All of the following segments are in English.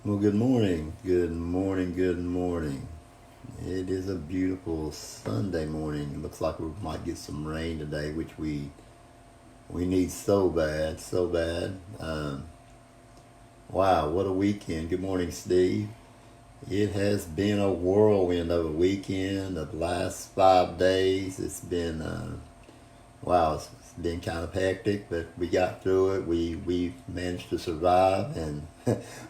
Well, good morning, good morning, good morning. It is a beautiful Sunday morning. It looks like we might get some rain today, which we need so bad, so bad. Wow, what a weekend! Good morning, Steve. It has been a whirlwind of a weekend. The last 5 days, it's been wow. It's been kind of hectic, but we got through it. We managed to survive, and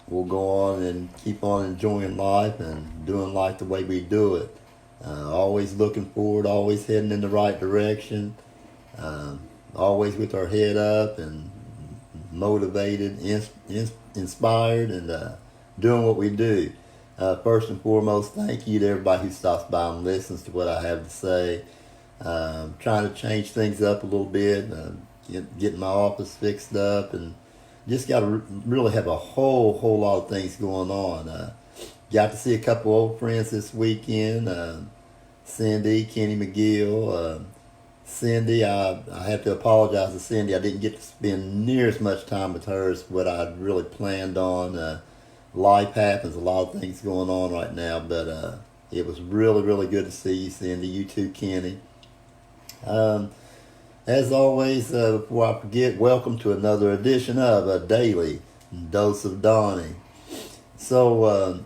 we'll go on and keep on enjoying life and doing life the way we do it. Always looking forward, always heading in the right direction, always with our head up and motivated, inspired, and doing what we do. First and foremost, thank you to everybody who stops by and listens to what I have to say. Trying to change things up a little bit, getting my office fixed up, and just got to really have a whole lot of things going on. Got to see a couple old friends this weekend. Cindy, Kenny McGill. Cindy, I have to apologize to Cindy. I didn't get to spend near as much time with her as what I'd really planned on. Life happens, a lot of things going on right now, but it was really good to see you, Cindy. You too, Kenny. Um, as always, before I forget, welcome to another edition of a Daily Dose of Donnie. So,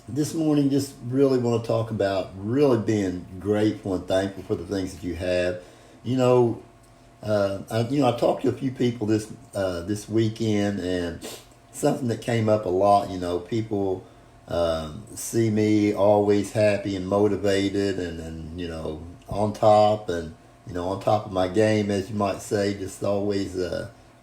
this morning, just really want to talk about really being grateful and thankful for the things that you have. You know, I talked to a few people this weekend, and something that came up a lot. People see me always happy and motivated, and on top, and on top of my game, as you might say, just always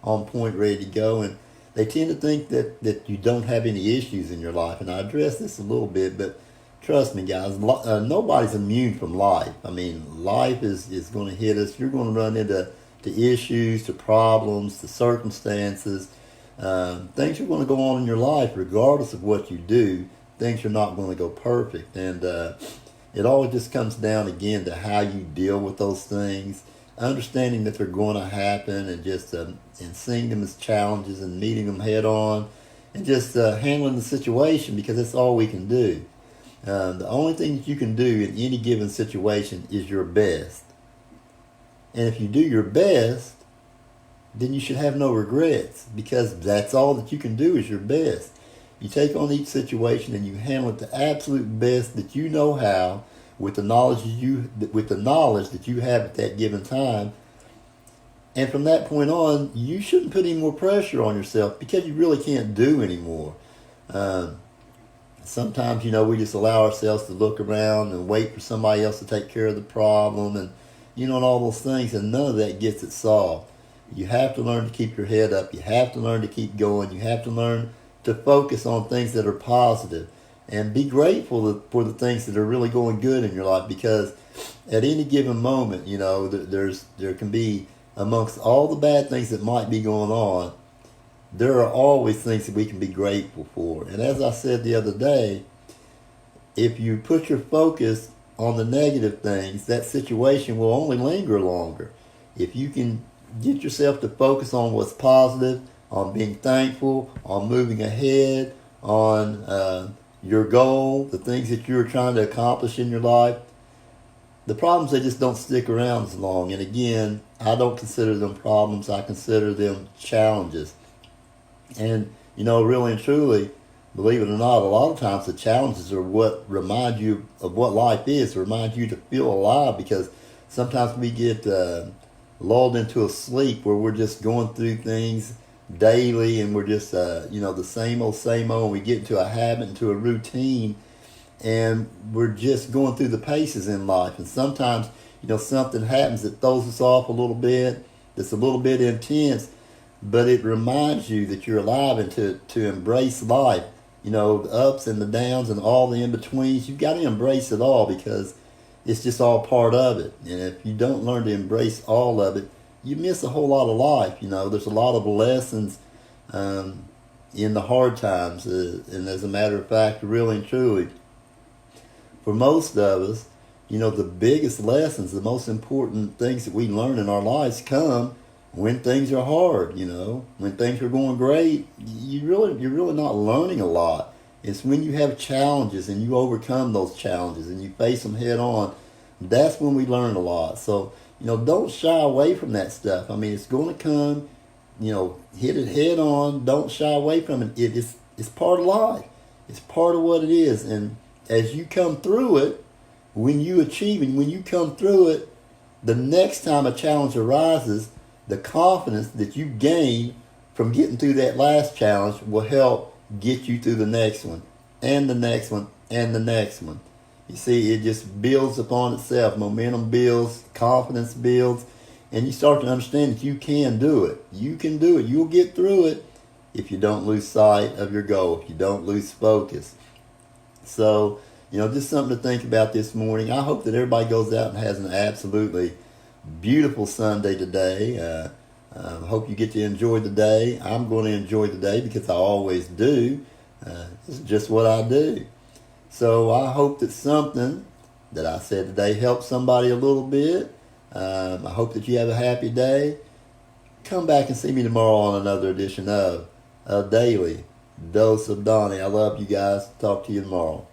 on point, ready to go. And they tend to think that you don't have any issues in your life. And I addressed this a little bit, but trust me, guys, nobody's immune from life. I mean, life is going to hit us. You're going to run into issues, to problems, to circumstances. Things are going to go on in your life regardless of what you do. Things are not going to go perfect. And it always just comes down again to how you deal with those things, understanding that they're going to happen, and just and seeing them as challenges and meeting them head on, and just handling the situation, because that's all we can do. The only thing that you can do in any given situation is your best. And if you do your best, then you should have no regrets, because that's all that you can do is your best. You take on each situation and you handle it the absolute best that you know how, with the knowledge that you have at that given time. And from that point on, you shouldn't put any more pressure on yourself, because you really can't do anymore. Sometimes, we just allow ourselves to look around and wait for somebody else to take care of the problem, and all those things, and none of that gets it solved. You have to learn to keep your head up. You have to learn to keep going. You have to learn to focus on things that are positive, and be grateful for the things that are really going good in your life, because at any given moment, there can be, amongst all the bad things that might be going on, there are always things that we can be grateful for. And as I said the other day, if you put your focus on the negative things, that situation will only linger longer. If you can get yourself to focus on what's positive, on being thankful, on moving ahead, on your goal, the things that you're trying to accomplish in your life, the problems, they just don't stick around as long. And again, I don't consider them problems. I consider them challenges. And, really and truly, believe it or not, a lot of times the challenges are what remind you of what life is, remind you to feel alive, because sometimes we get lulled into a sleep where we're just going through things daily, and we're just the same old, and we get into a habit, into a routine, and we're just going through the paces in life. And sometimes something happens that throws us off a little bit, that's a little bit intense, but it reminds you that you're alive, and to embrace life, the ups and the downs and all the in-betweens. You've got to embrace it all, because it's just all part of it. And if you don't learn to embrace all of it, you miss a whole lot of life. There's a lot of lessons in the hard times. And as a matter of fact, really and truly, for most of us, the biggest lessons, the most important things that we learn in our lives come when things are hard, you know, when things are going great, you're really not learning a lot. It's when you have challenges and you overcome those challenges and you face them head on. That's when we learn a lot. So, you know, don't shy away from that stuff. I mean, it's going to come. You know, hit it head on. Don't shy away from it. It's part of life. It's part of what it is. And as you come through it, when you achieve and when you come through it, the next time a challenge arises, the confidence that you gain from getting through that last challenge will help get you through the next one and the next one and the next one. You see, it just builds upon itself. Momentum builds, confidence builds, and you start to understand that you can do it. You can do it. You'll get through it if you don't lose sight of your goal, if you don't lose focus. So, you know, just something to think about this morning. I hope that everybody goes out and has an absolutely beautiful Sunday today. Hope you get to enjoy the day. I'm going to enjoy the day because I always do. It's just what I do. So I hope that something that I said today helps somebody a little bit. I hope that you have a happy day. Come back and see me tomorrow on another edition of A Daily Dose of Donnie. I love you guys. Talk to you tomorrow.